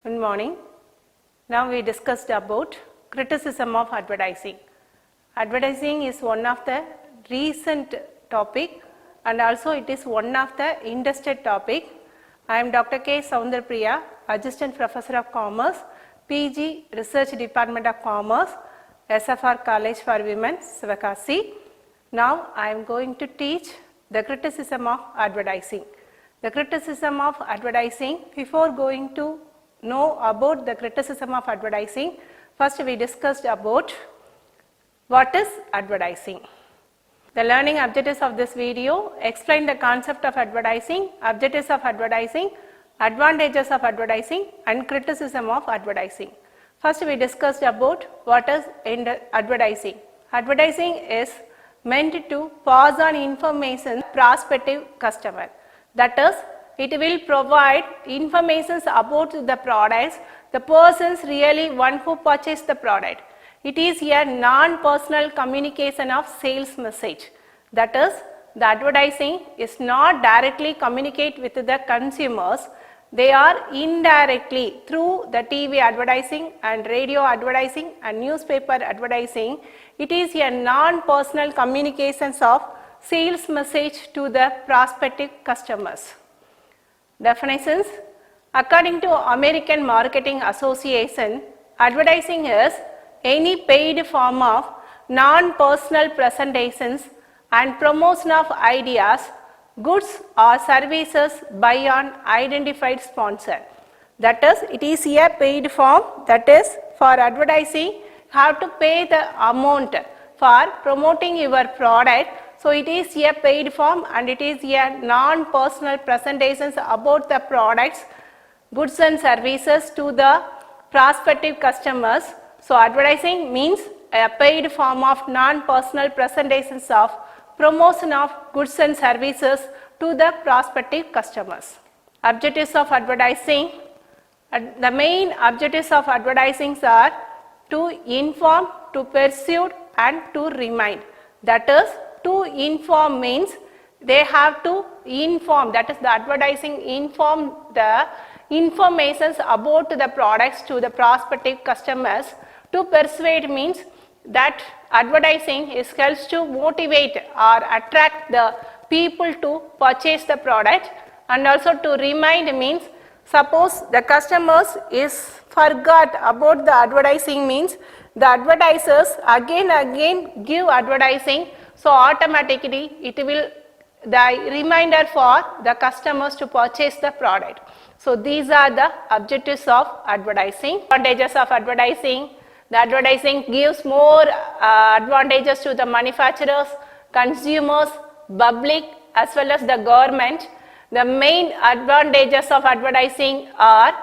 Good morning. Now we discussed about criticism of advertising. Advertising is one of the recent topic and also it is one of the industry topic. I am Dr.K.Sountharapriya, Assistant Professor of Commerce, PG Research Department of Commerce, SFR College for Women, Sivakasi. Now I am going to teach the criticism of advertising. The criticism of advertising, before going to know about the criticism of advertising, first we discussed about what is advertising. The learning objectives of this video explain the concept of advertising, objectives of advertising, advantages of advertising and criticism of advertising. First we discussed about what is advertising. Advertising is meant to pass on information to prospective customer. That is, it will provide information about the products, the persons really one who purchased the product. It is a non-personal communication of sales message. That is, the advertising is not directly communicate with the consumers. They are indirectly through the TV advertising and radio advertising and newspaper advertising. It is a non-personal communications of sales message to the prospective customers. Definitions. According to American Marketing Association, advertising is any paid form of non-personal presentations and promotion of ideas, goods or services by an identified sponsor. That is, it is a paid form. That is, for advertising, you have to pay the amount for promoting your product. So it is a paid form and it is a non-personal presentations about the products, goods and services to the prospective customers. So advertising means a paid form of non-personal presentations of promotion of goods and services to the prospective customers. Objectives of advertising. The main objectives of advertising are to inform, to persuade and to remind. That is, to inform means they have to inform, that is the advertising inform the informations about the products to the prospective customers. To persuade means that advertising is helps to motivate or attract the people to purchase the product. And also to remind means suppose the customers is forgot about the advertising means the advertisers again give advertising. So automatically it will the reminder for the customers to purchase the product. So these are the objectives of advertising. Advantages of advertising. The advertising gives more advantages to the manufacturers, consumers, public as well as the government. The main advantages of advertising are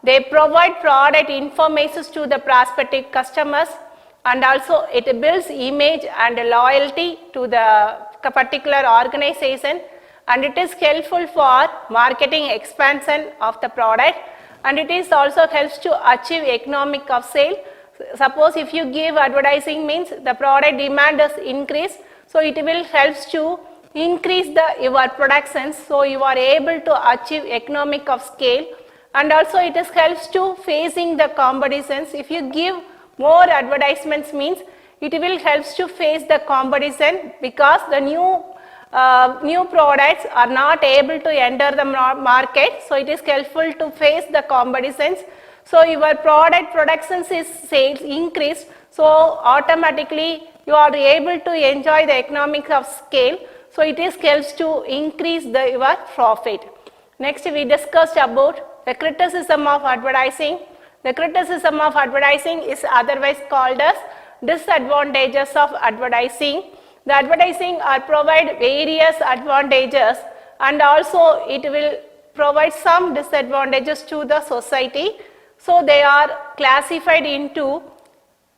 they provide product information to the prospective customers, and also it builds image and loyalty to the particular organization, and it is helpful for marketing expansion of the product, and it is also helps to achieve economic of sale. Suppose if you give advertising means the product demand is increased, so it will helps to increase your productions, so you are able to achieve economic of scale, and also it is helps to facing the competitions. If you give more advertisements means it will helps to face the competition because the new products are not able to enter the market, so it is helpful to face the competitions. So your product productions is sales increased, so automatically you are able to enjoy the economics of scale, so it is helps to increase your profit. Next we discussed about the criticism of advertising. The criticism of advertising is otherwise called as disadvantages of advertising. The advertising are provide various advantages and also it will provide some disadvantages to the society. So they are classified into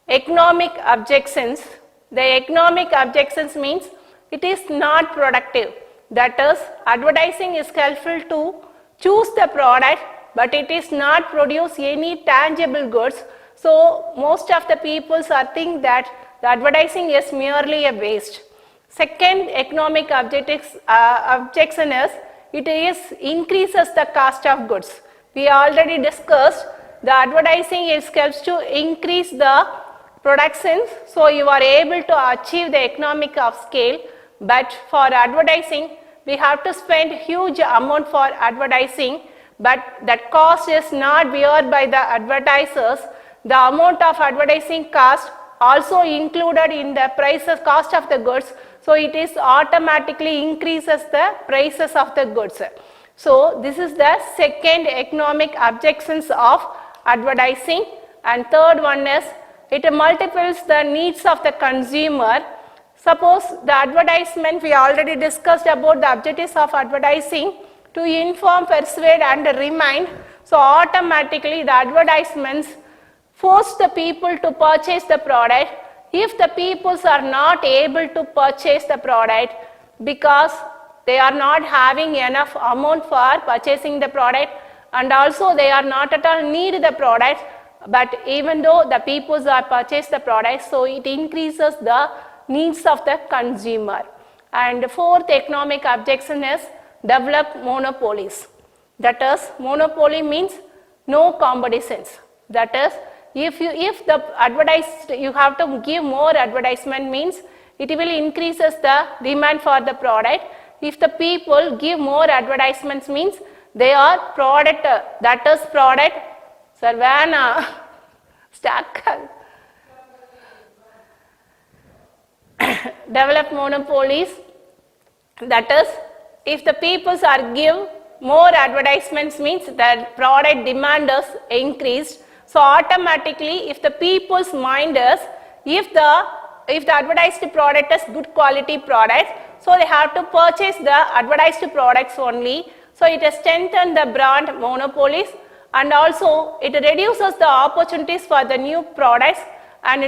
economic objections. The economic objections means it is not productive. That is, advertising is helpful to choose the product, but it is not produce any tangible goods. So most of the people are think that the advertising is merely a waste. Second economic objection is it is increases the cost of goods. We already discussed the advertising is helps to increase the productions, so you are able to achieve the economic of scale. But for advertising, we have to spend huge amount for advertising, but that cost is not borne by the advertisers. The amount of advertising cost also included in the prices cost of the goods, so it is automatically increases the prices of the goods. So this is the second economic objections of advertising. And third one is it multiples the needs of the consumer. Suppose the advertisement, we already discussed about the objectives of advertising, to inform, persuade and remind. So automatically the advertisements force the people to purchase the product. If the peoples are not able to purchase the product because they are not having enough amount for purchasing the product, and also they are not at all need the product, but even though the peoples are purchase the product, so it increases the needs of the consumer. And fourth economic objection is develop monopolies. That is, monopoly means no competitions. That is, if the advertised, you have to give more advertisement, means it will increases the demand for the product. If the people give more advertisements, means they are product, that is product, Sarvana, stuck. Develop monopolies. That is, if the peoples are give more advertisements, means the product demand is increased. So automatically, if the people's mind is, if the advertised product is good quality product, so they have to purchase the advertised products only. So it has strengthened the brand monopolies, and also it reduces the opportunities for the new products and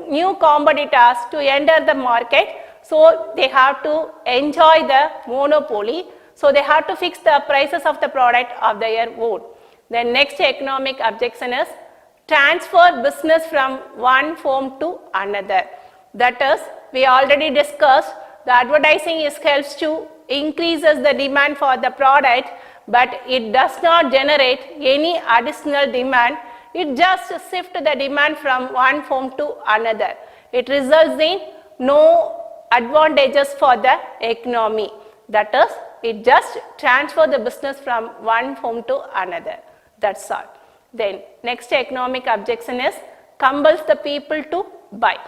new competitors to enter the market. So they have to enjoy the monopoly. So they have to fix the prices of the product of their own. The next economic objection is transfer business from one form to another. That is, we already discussed, the advertising helps to increases the demand for the product, but it does not generate any additional demand. It just shifts the demand from one form to another. It results in no advantages for the economy. That is, it just transfers the business from one form to another. That's all. Then next economic objection is compels the people to buy.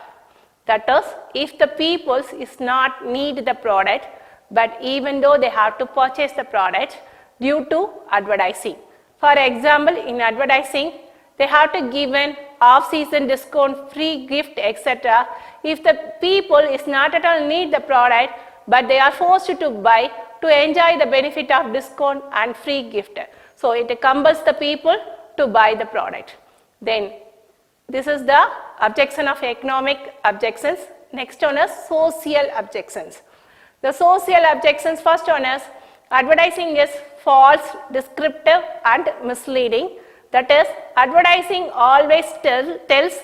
That is, if the people is not need the product, but even though they have to purchase the product due to advertising. For example, in advertising, they have to give an off-season discount, free gift, etc. If the people is not at all need the product, but they are forced to buy to enjoy the benefit of discount and free gift. So it compels the people to buy the product. Then this is the objection of economic objections. Next one is social objections. The social objections, first one is advertising is false, descriptive and misleading. That is, advertising always tells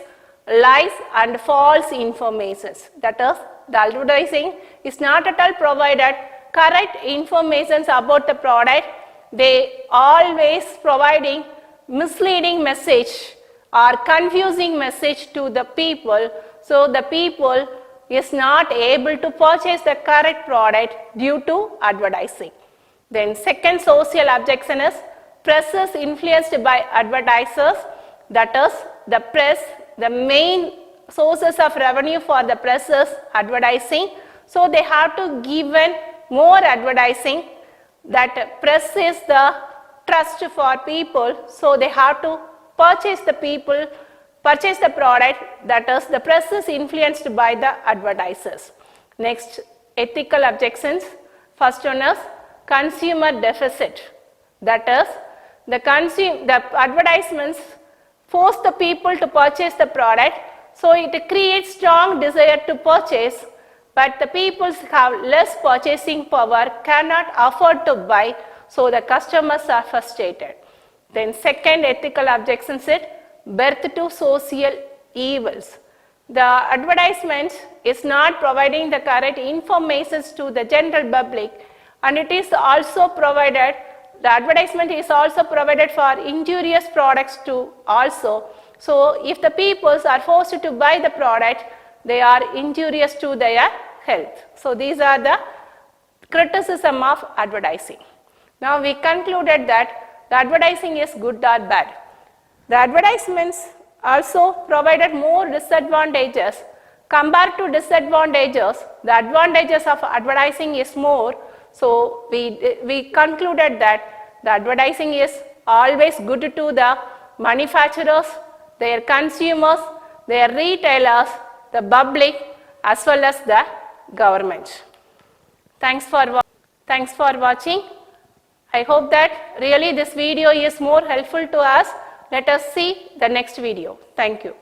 lies and false information. That is, the advertising is not at all provided correct information about the product. They always providing misleading message or confusing message to the people. So the people is not able to purchase the correct product due to advertising. Then second social objection is press is influenced by advertisers. That is, the press, the main sources of revenue for the press is advertising. So they have to give more advertising. That press is the trust for people. So they have to purchase the product. That is, the press is influenced by the advertisers. Next, ethical objections. First one is consumer deficit. That is, the advertisements force the people to purchase the product, so it creates strong desire to purchase, but the people have less purchasing power, cannot afford to buy, so the customers are frustrated. Then second ethical objection is birth to social evils. The advertisement is not providing the correct information to the general public, and it is also provided the advertisement is also provided for injurious products too also. So if the peoples are forced to buy the product, they are injurious to their health. So these are the criticism of advertising. Now we concluded that the advertising is good or bad. The advertisements also provided more disadvantages. Compared to disadvantages, the advantages of advertising is more. So we concluded that the advertising is always good to the manufacturers, their consumers, their retailers, the public, as well as the government. Thanks for watching. I hope that really this video is more helpful to us. Let us see the next video. Thank you.